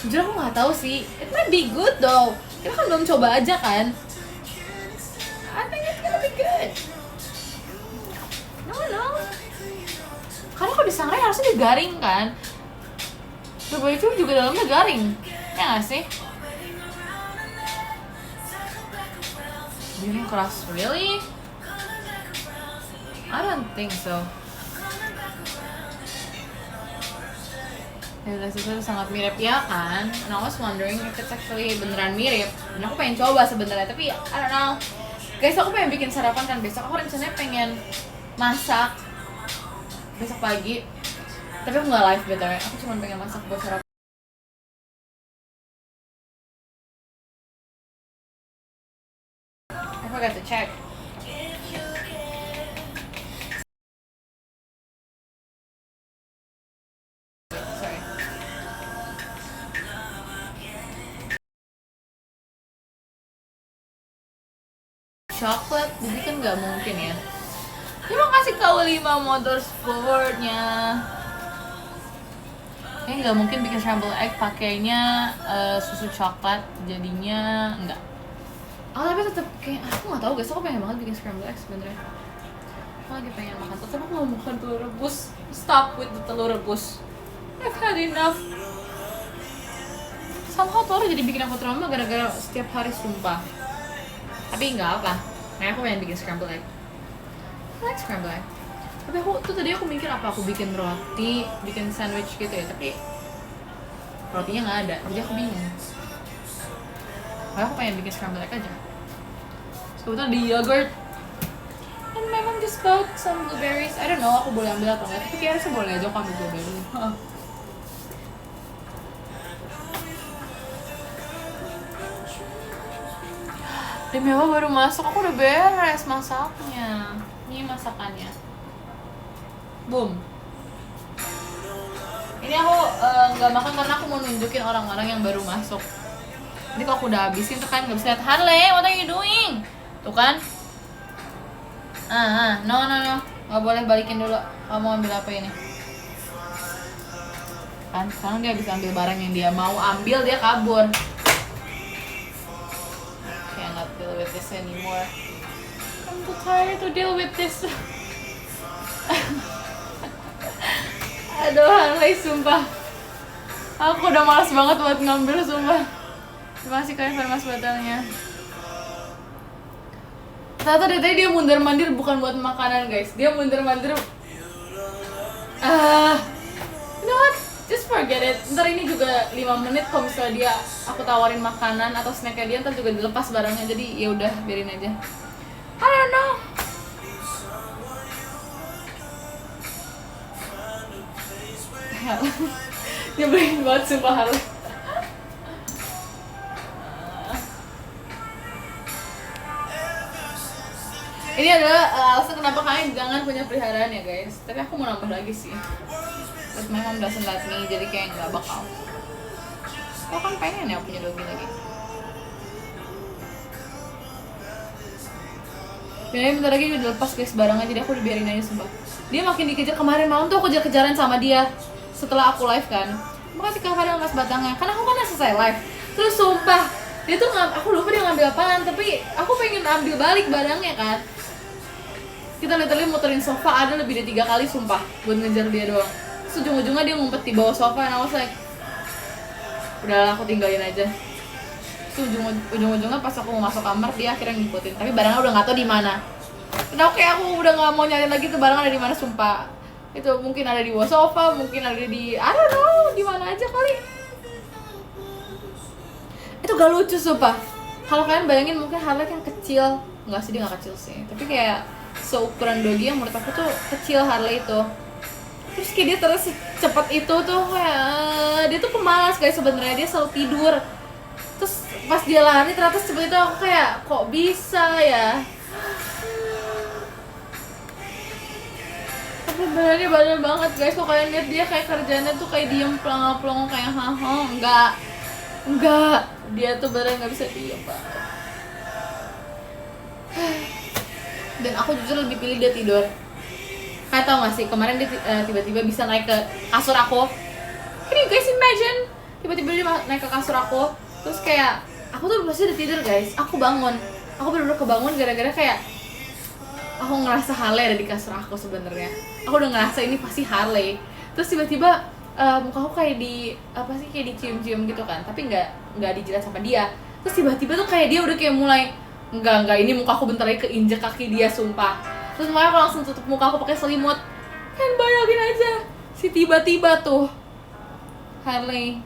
jujur aku nggak tahu sih. It might be good though. Kita kan belum coba aja kan. I think it's gonna be good. No. Karena kalau disangrai harusnya digaring kan. Dubai cuy juga dalamnya garing. Ya nggak sih? Bihun keras, really? I don't think so. Ya itu sangat mirip ya kan? And I was wondering if it's actually beneran mirip. Dan aku pengen coba sebenarnya, tapi I don't know. Guys, aku pengen bikin sarapan kan besok. Aku rencananya pengen masak besok pagi. Tapi aku nggak live btw. Aku cuma pengen masak buat sarapan. I forgot to check. Sorry. Coklat, jadi kan nggak mungkin ya. Terima kasih kau 5 motorsportnya. Kayaknya nggak mungkin bikin scramble egg pakainya susu coklat, jadinya enggak. Tapi tetap kayak aku nggak tahu guys, aku pengen banget bikin scramble egg sebenarnya. Aku lagi pengen makan, tapi aku nggak makan telur rebus. Stop with the telur rebus. I've had enough. Somehow telur jadi bikin aku trauma gara-gara setiap hari sumpah. Tapi nggak apa. Nah aku pengen bikin scramble egg. I like scramble egg. Tapi tadi aku mikir apa aku bikin roti, bikin sandwich gitu ya, tapi rotinya nggak ada, jadi aku bingung. Aku pengen bikin scramble egg aja. Kebetulan di yogurt. And my mom just bought some blueberries. I don't know, aku boleh ambil atau enggak, tapi kayaknya boleh aja aku ambil blueberry. Demi apa baru masuk, aku udah beres masaknya. Ini masakannya. Boom. Ini aku nggak makan karena aku mau nunjukin orang-orang yang baru masuk. Jadi kalau aku udah habisin tuh kan nggak bisa lihat, Harley, what are you doing? Tuh kan? No, nggak boleh balikin dulu. Kamu ambil apa ini? Kan sekarang dia bisa ambil barang yang dia mau ambil, dia kabur. Cannot deal with this anymore. I'm too tired to deal with this. Aduh, Harley, sumpah. Aku udah malas banget buat ngambil, sumpah. Terima kasih kalian Farmas batalnya. Ternyata dari tadi dia mundur-mandir bukan buat makanan guys. Dia mundur-mandir. You know what? Just forget it. Ntar ini juga 5 menit kalau misalnya dia aku tawarin makanan atau snacknya dia, ntar juga dilepas barangnya. Jadi ya udah biarin aja. I don't know. Nyebelin banget sumpah Harley. Ini adalah alasan kenapa kalian jangan punya peliharaan ya guys. Tapi aku mau nambah lagi sih. But my mom doesn't let me, jadi kayak nggak bakal. Aku kan pengen ya punya doggy lagi. Ini bentar lagi udah lepas guys barangnya, jadi aku udah biarin aja sumpah. Dia makin dikejar, kemarin malam tuh aku kejar-kejaran sama dia setelah aku live kan. Makasih Kak Fadel Mas Batangnya, kan aku kan udah selesai live. Terus sumpah, dia tuh aku lupa dia ngambil apaan, tapi aku pengen ambil balik barangnya kan. Kita literally muterin sofa ada lebih dari 3 kali sumpah buat ngejar dia doang. Terus ujung-ujungnya dia ngumpet di bawah sofa, and I was like, udahlah aku tinggalin aja. Terus ujung-ujungnya pas aku mau masuk kamar dia akhirnya ngikutin, tapi barangnya udah nggak tahu di mana. Udah oke, aku udah nggak mau nyari lagi tuh barang ada di mana sumpah. Itu mungkin ada di bawah sofa, mungkin ada di I don't know di mana aja kali. Itu gak lucu sumpah. Kalau kalian bayangin mungkin Harley yang kecil, nggak sih dia nggak kecil sih, tapi kayak seukuran doggy yang menurut aku tuh kecil Harley itu. Terus kayak dia terus cepet itu tuh kayak dia tuh pemalas guys sebenarnya, dia selalu tidur. Terus pas dia lari ternyata seperti itu, aku kayak kok bisa ya. Tapi benernya bandel banget guys, kok kalian lihat dia kayak kerjanya tuh kayak diem pelongo-pelongo kayak haha. Enggak, dia tuh bener nggak bisa diem banget. Dan aku jujur lebih pilih dia tidur. Kayak tau gak sih, kemarin dia tiba-tiba bisa naik ke kasur aku. Can you guys imagine? Tiba-tiba dia naik ke kasur aku. Terus kayak, aku tuh pasti udah tidur guys, aku bangun. Aku bener-bener kebangun gara-gara kayak aku ngerasa Harley ada di kasur aku sebenarnya. Aku udah ngerasa ini pasti Harley. Terus tiba-tiba muka aku kayak kayak dicium-cium gitu kan. Tapi nggak dijilat sama dia. Terus tiba-tiba tuh kayak dia udah kayak mulai enggak, ini muka aku bentar lagi keinjek kaki dia sumpah. Terus makanya aku langsung tutup muka aku pakai selimut. Kan bayangin aja si tiba-tiba tuh Harley.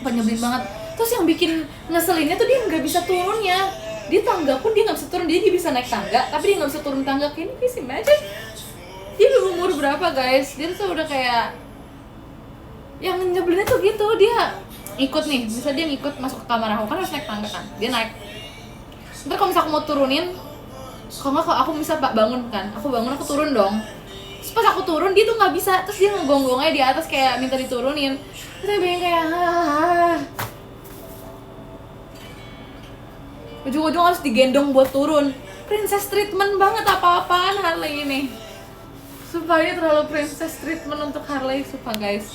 Nyebelin banget. Terus yang bikin ngeselinnya tuh dia nggak bisa turunnya. Di tangga pun dia nggak bisa turun. Dia bisa naik tangga, tapi dia nggak bisa turun tangga. Kayak ini guys, imagine. Dia udah umur berapa guys? Dia tuh udah kayak yang nyebelinnya tuh gitu. Dia ikut nih, misalnya dia ngikut masuk ke kamar aku kan harus naik tangga kan. Dia naik. Ntar kalau misalnya aku mau turunin, kalau nggak aku bisa bangun kan. Aku bangun aku turun dong. Terus pas aku turun dia tuh nggak bisa. Terus dia ngegonggongnya di atas kayak minta diturunin. Terus saya pengen kayak ujung-ujung harus digendong buat turun. Princess treatment banget apa-apaan Harley ini. Sumpah ini terlalu princess treatment untuk Harley, sumpah guys.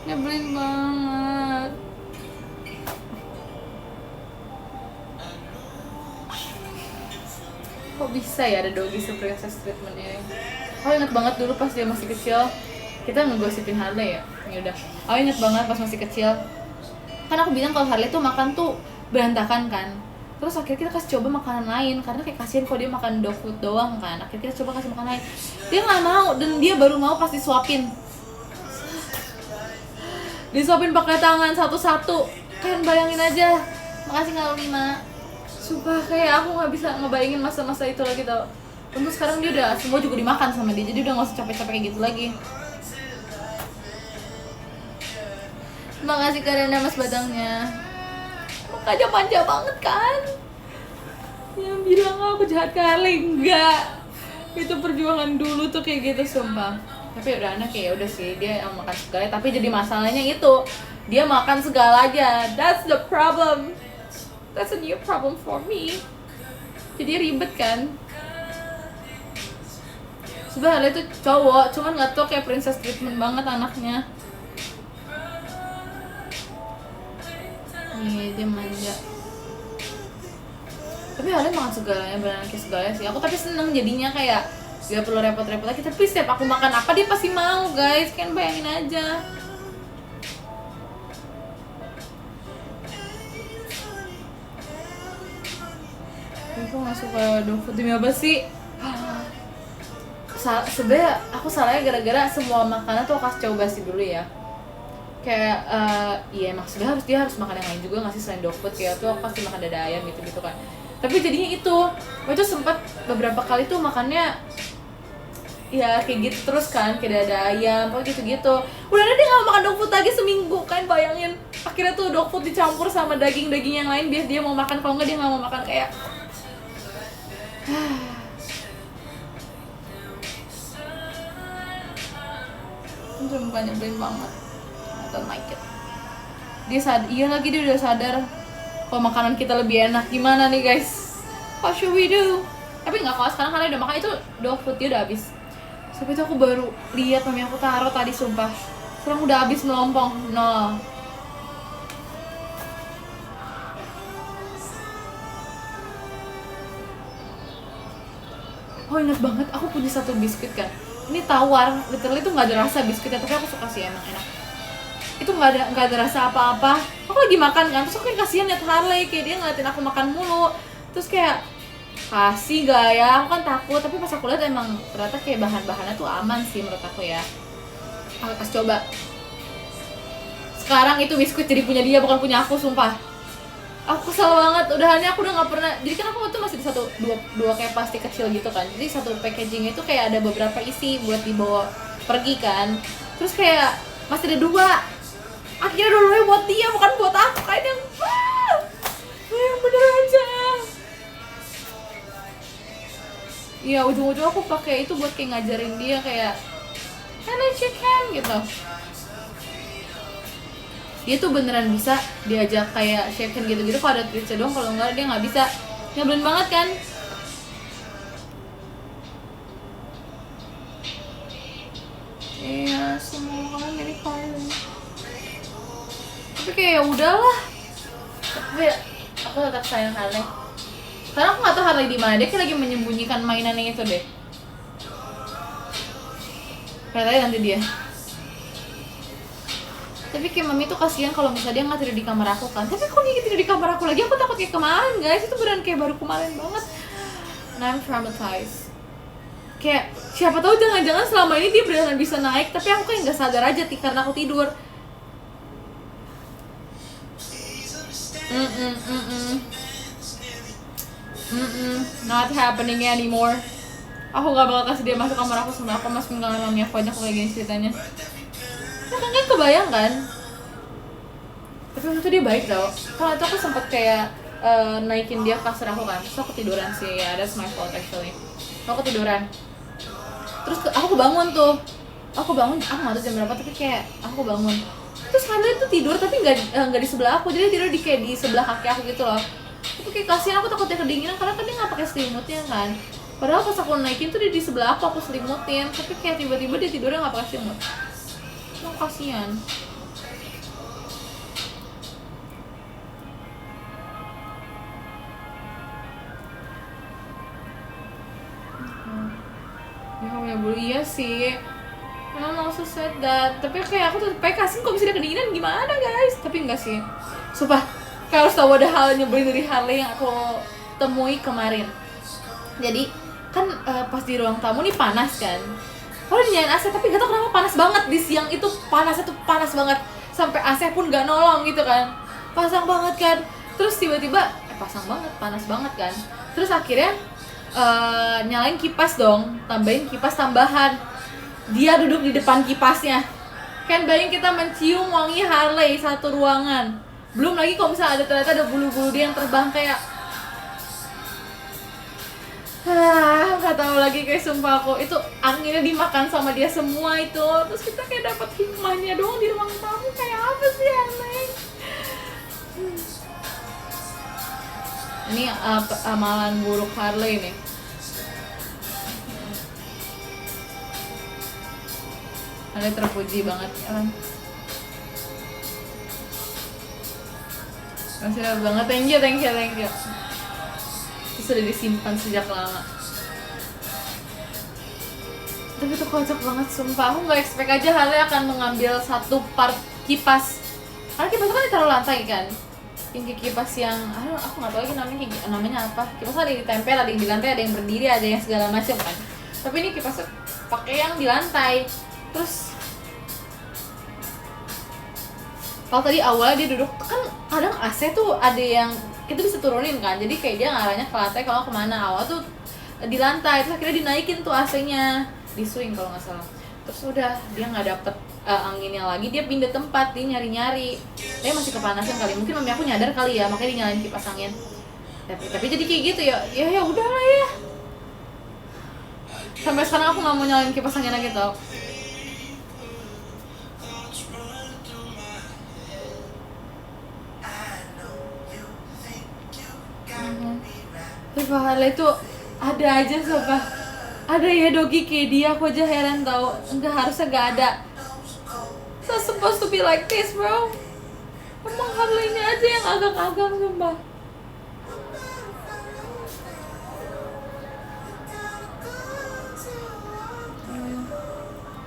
Nyebelin banget. Kok bisa ya ada doggy princess treatment ini? Aku inget banget dulu pas dia masih kecil, kita ngegosipin Harley ya. Ya udah. Aku inget banget pas masih kecil. Kan aku bilang kalau Harley tuh makan tuh berantakan kan. Terus akhirnya kita kasih coba makanan lain karena kayak kasihan kalau dia makan dog food doang kan. Akhirnya kita coba kasih makanan lain. Dia nggak mau dan dia baru mau pas disuapin. Disuapin pakai tangan satu-satu. Kalian bayangin aja. Makasih Kak Lima. Sumpah kayak aku nggak bisa ngebayangin masa-masa itu lagi tau. Untuk sekarang dia udah semua juga dimakan sama dia, jadi udah nggak usah capek-capek kayak gitu lagi. Terima kasih karena Mas Batangnya. Makanya manja banget kan. Yang bilang aku jahat kali, enggak. Itu perjuangan dulu tuh kayak gitu sumpah. Tapi udah anak ya udah sih dia yang makan segala, tapi jadi masalahnya itu dia makan segala aja. That's the problem. That's a new problem for me. Jadi ribet kan. Sebenarnya itu cowok, cuman nggak tau kayak princess treatment banget anaknya. Nih dia manja. Tapi Halen makan segalanya, beneran kayak segalanya sih. Aku tapi seneng jadinya kayak gak perlu repot-repot lagi. Tapi setiap aku makan apa dia pasti mau guys. Kan bayangin aja. Aku gak suka dog food demi apa sih? Sebenernya aku salahnya gara-gara semua makanan tuh aku kasih coba sih dulu ya. Kayak iya maksudnya dia harus makan yang lain juga nggak sih selain dog food. Kayak tuh aku kasih makan dada ayam gitu kan. Tapi jadinya itu sempat beberapa kali tuh makannya ya kayak gitu terus kan, kayak dada ayam apa gitu-gitu. Udah dia nggak makan dog food lagi seminggu kan, bayangin. Akhirnya tuh dog food dicampur sama daging-daging yang lain biar dia mau makan, kalau nggak dia nggak mau makan kayak sumpah nyebelin banget. don't like it. Iya lagi dia udah sadar kalau makanan kita lebih enak. Gimana nih guys? What should we do? Tapi nggak kok, sekarang karena udah makan itu dog food dia udah habis. Sampai itu aku baru lihat mami aku taruh tadi, sumpah. Sekarang udah habis melompong. No. Oh ingat banget, aku punya satu biskuit kan. Ini tawar, literally itu nggak ada rasa biskuitnya, tapi aku suka sih, emang enak. Itu nggak ada rasa apa-apa. Aku lagi makan kan, terus aku kan kasihan liat Harley, kayak dia ngeliatin aku makan mulu. Terus kayak kasih gak ya, aku kan takut, tapi pas aku lihat emang ternyata kayak bahan-bahannya tuh aman sih menurut aku ya. Aku kasih coba. Sekarang itu biskuit jadi punya dia, bukan punya aku, sumpah. Aku kesel banget, udahannya aku udah gak pernah. Jadi kan aku tuh masih di dua kayak plastik kecil gitu kan. Jadi satu packaging itu kayak ada beberapa isi buat dibawa pergi kan. Terus kayak masih ada 2. Akhirnya dua-duanya buat dia, bukan buat aku. Kayak yang bener aja. Iya, ujung-ujung aku pakai itu buat kayak ngajarin dia kayak can I shake hand gitu. Dia tuh beneran bisa diajak kayak shake hand gitu-gitu kalau ada triknya doang, kalau enggak dia nggak bisa. Nyebelin banget kan? Iya, semua kan dari kalian. Tapi kayak udahlah. Tapi aku tetap sayang Harley. Karena aku nggak tahu Harley di mana, dia kayak lagi menyembunyikan mainannya itu deh. Kayak tadi nanti dia. Tapi kayak mami tuh kasihan kalau misalnya dia nggak tidur di kamar aku kan. Tapi kok dia tidur di kamar aku lagi? Aku takut kayak kemarin guys. Itu beneran kayak baru kemarin banget. And I'm traumatized. Kayak siapa tahu jangan-jangan selama ini dia beneran bisa naik, tapi aku kayak nggak sadar aja karena aku tidur. Not happening anymore. Aku gak bakal kasih dia masuk kamar aku sama aku masuk kamar mami aku aja kayak gini ceritanya. Ya kan kebayang kan? Tapi waktu itu dia baik tau. Kalau itu aku sempet kayak naikin dia ke kasur aku kan. Terus aku tiduran sih, ya that's my fault actually. Aku tiduran. Terus aku bangun tuh. Aku gak tahu jam berapa tapi kayak aku bangun. Terus Harley tuh tidur tapi nggak di sebelah aku, jadi tidur kayak di sebelah kaki aku gitu loh. Aku kayak kasihan, aku takutnya kedinginan karena kan dia nggak pakai selimutnya kan. Padahal pas aku naikin tuh dia di sebelah aku selimutin, tapi kayak tiba-tiba dia tidurnya nggak pakai selimut. Aku kasihan. Ya punya bulu iya sih. Mama also said that. Tapi kayak aku tuh kasihan kok bisa dia kedinginan gimana guys. Tapi enggak sih. Sumpah, kayak harus tahu ada hal nyebelin dari Harley yang aku temui kemarin. Jadi kan pas di ruang tamu nih panas kan. Kalau dinyalain AC tapi gak tau kenapa panas banget di siang itu, panasnya tuh panas banget sampai AC pun gak nolong gitu kan. Pasang banget kan. Terus tiba-tiba pasang banget, panas banget kan. Terus akhirnya nyalain kipas dong, tambahin kipas tambahan. Dia duduk di depan kipasnya. Kan bayangin kita mencium wangi Harley satu ruangan. Belum lagi kalau misalnya ternyata ada bulu-bulu dia yang terbang kayak nggak tahu lagi guys, sumpah aku itu anginnya dimakan sama dia semua itu. Terus kita kayak dapat hikmahnya doang di ruang tamu, kayak apa sih aneh. Ini amalan buruk Harley nih. Harley terpuji banget kan. Masih banget, thank you. Itu sudah disimpan sejak lama. Tapi itu kocak banget sumpah. Aku gak expect aja Harley akan mengambil satu part kipas. Karena kipas itu kan ditaruh lantai kan. Yang kipas yang aku gak tahu lagi namanya apa. Kipas ada yang ditempel, ada yang di lantai, ada yang berdiri, ada yang segala macam kan. Tapi ini kipasnya pakai yang di lantai. Terus kalau tadi awalnya dia duduk kan, kadang AC tuh ada yang kita bisa turunin kan, jadi kayak dia ngarahnya ke lantai kalau kemana. Awal tuh di lantai, terus akhirnya dinaikin tuh AC-nya, di swing kalau nggak salah. Terus udah dia nggak dapet anginnya lagi, dia pindah tempat, dia nyari-nyari. Dia masih kepanasan kali, mungkin mami aku nyadar kali ya, makanya dinyalain kipas angin. Tapi jadi kayak gitu ya udahlah ya. Sampai sekarang aku nggak mau nyalain kipas angin lagi tau. sumpah Harley tuh ada aja sumpah. Ada ya doggy kayak dia, aku aja heran tau. Enggak, harusnya gak ada. So supposed to be like this bro. Emang Harley-nya aja yang agak-agak sumpah.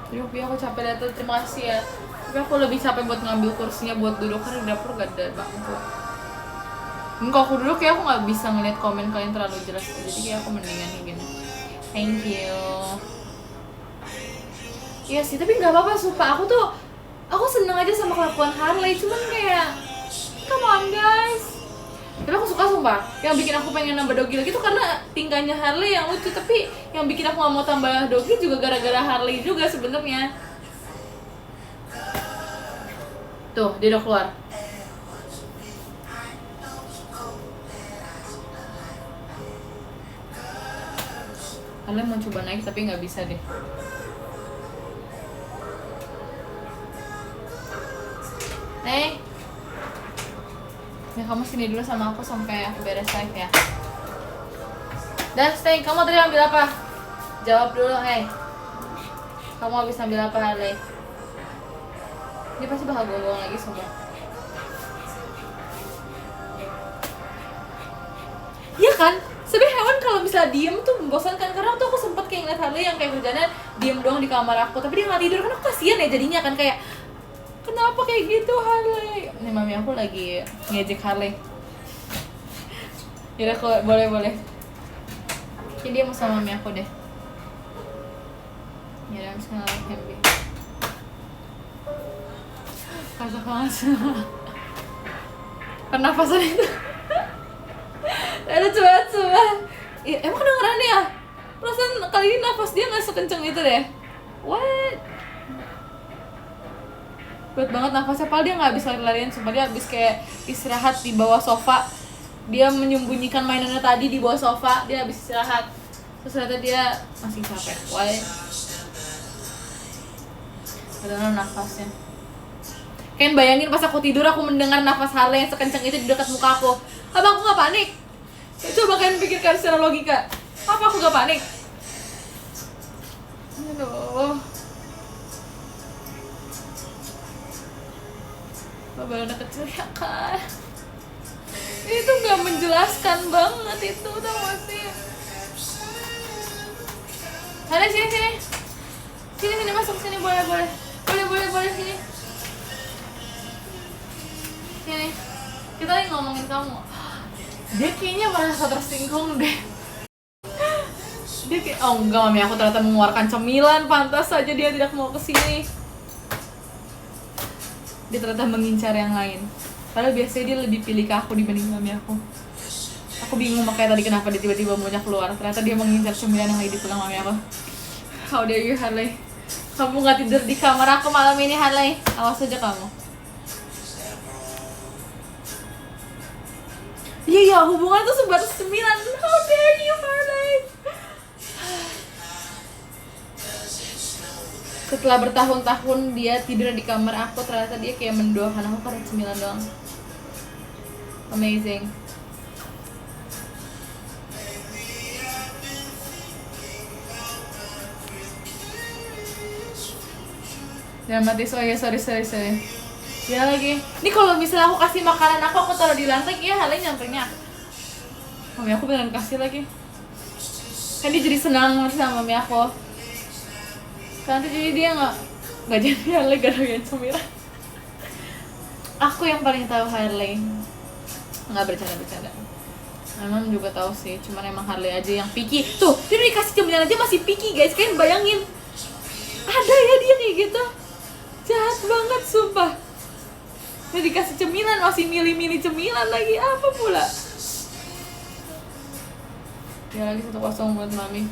Tapi aku capek lihat tuh, terima kasih ya. Tapi aku lebih capek buat ngambil kursinya buat duduk karena di dapur gak ada bangku. Kalau aku duduk ya aku nggak bisa ngeliat komen kalian terlalu jelas, jadi kayak aku mendingan kayak gini. Thank you. Iya sih, tapi nggak apa-apa sumpah. Aku seneng aja sama kelakuan Harley, cuman kayak come on guys. Tapi aku suka sumpah. Yang bikin aku pengen nambah doggy lagi tuh karena tingkahnya Harley yang lucu, tapi yang bikin aku nggak mau tambah doggy juga gara-gara Harley juga sebenarnya. Tuh, dia udah keluar. Harley mau coba naik tapi nggak bisa deh. Nih, ya kamu sini dulu sama aku sampai aku beres live ya. Dan Steng, kamu tadi ambil apa? Jawab dulu, kamu habis ambil apa Harley? Dia pasti bakal gongong lagi semua. Iya kan? Sebenernya hewan kalau misalnya diem tuh membosankan. Karena tuh aku sempet kayak ngeliat Harley yang kayak kerjanya diem doang di kamar aku, tapi dia nggak tidur karena aku kasian ya jadinya kan, kayak kenapa kayak gitu Harley? Nih mami aku lagi ngejek Harley. Yaudah kok, boleh. Ini dia mau sama mami aku deh. Yaudah, misalnya happy. Kagak banget semua. Pernafasan itu. Ada coba. Ya, emang kedengeran ya? Perasaan kali ini nafas dia nggak sekencang itu deh. What? Berat banget nafasnya, padahal dia nggak habis lari-larian, sumpah dia habis kayak istirahat di bawah sofa. Dia menyembunyikan mainannya tadi di bawah sofa, dia habis istirahat. Terus ternyata dia masih capek. Why? Padahal nafasnya. Kayak bayangin pas aku tidur aku mendengar nafas Harley yang sekencang itu di dekat muka aku. Abang, aku nggak panik. Coba kalian pikirkan secara logika. Apa aku nggak panik? Aduh. Bapak anak kecil ya kan? Itu nggak menjelaskan banget itu, tau gak sih? Harley sini masuk sini, boleh sini. Sini, kita lagi ngomongin kamu. Dia kayaknya merasa tersinggung deh. Dia kayak, oh enggak mami, aku ternyata mengeluarkan cemilan, pantas saja dia tidak mau kesini. Dia ternyata mengincar yang lain. Padahal biasanya dia lebih pilih ke aku dibanding mami aku. Aku bingung makanya tadi kenapa dia tiba-tiba maunya keluar. Ternyata dia mengincar cemilan yang lagi di tulang mami aku. How dare you Harley? Kamu gak tidur di kamar aku malam ini Harley. Awas aja kamu. Iya, hubungan tuh sebatas cemilan. How dare you Harley? Setelah bertahun-tahun dia tidur di kamar aku, ternyata dia kayak mendoakan aku karena cemilan doang. Amazing. Jangan mati, sorry. Ya lagi. Ini kalau misalnya aku kasih makanan aku taruh di lantai, ya Harley nyampingnya. Mami aku beneran kasih lagi. Kan dia jadi senang sama mami aku. Nanti jadi dia nggak jadi Harley gak doyan cemilan. Aku yang paling tahu Harley. Nggak bercanda. Emang juga tahu sih, cuman emang Harley aja yang picky. Tuh, dia udah dikasih cemilan aja masih picky guys. Kalian bayangin. Ada ya dia kayak gitu. Jahat banget sumpah. Dia dikasih cemilan masih milih-milih cemilan lagi, apa pula? Ya lagi 1-0 buat mami.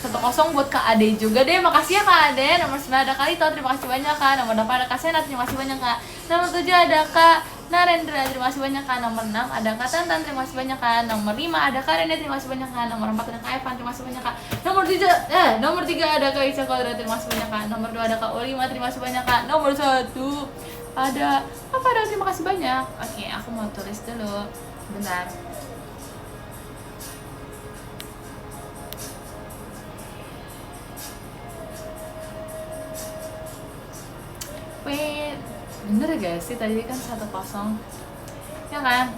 1-0 buat Kak Ade juga deh. Makasih ya Kak Ade. Nomor 9 ada Kak Lito, terima kasih banyak Kak. Nomor 8 ada Kak Sena, terima kasih banyak Kak. Nomor 7 ada Kak Narendra, terima kasih banyak Kak. Nomor 6 ada Kak Tantan, terima kasih banyak Kak. Nomor 5 ada Kak Rene, terima kasih banyak Kak. Nomor 4 ada Kak Evan, terima kasih banyak Kak. Nomor 3 ada Kak Ica Kodra, terima kasih banyak Kak. Nomor 2 ada Kak Olima, terima kasih banyak Kak. Nomor 1 ada terima kasih banyak. Oke, aku mau tulis dulu. Bentar. Bener gak sih? Tadi kan 1-0. Ya kan?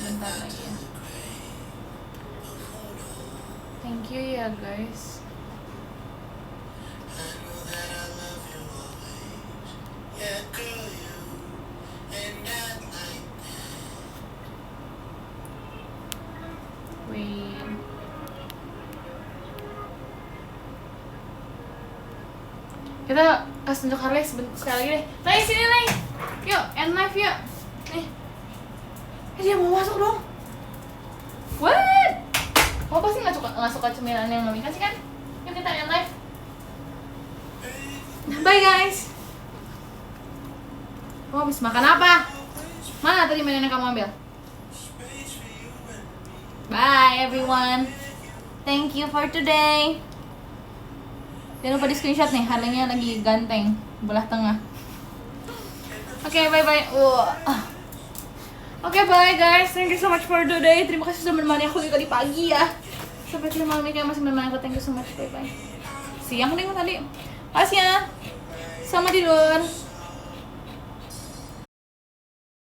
Bentar lagi ya. Thank you ya guys. Wait. Kita kasih tunjuk Harley sekali lagi deh. Lay, sini Lay. Yuk, end live yuk. Nih. Dia mau masuk dong. What? Kamu pasti nggak suka cemilan yang Mami kasih kan? Yuk kita end live. Bye guys. Kamu habis makan apa? Mana tadi mainan yang kamu ambil? Bye everyone. Thank you for today. Jangan lupa di screenshot nih, Harley-nya lagi ganteng belah tengah. Oke, bye-bye. Oke, bye guys. Thank you so much for today. Terima kasih sudah menemani aku tadi pagi ya. Sampai tadi malam ini kayak masih menemani aku. Thank you so much. Bye-bye. Siang nih tadi. Makasih ya. Selamat tidur.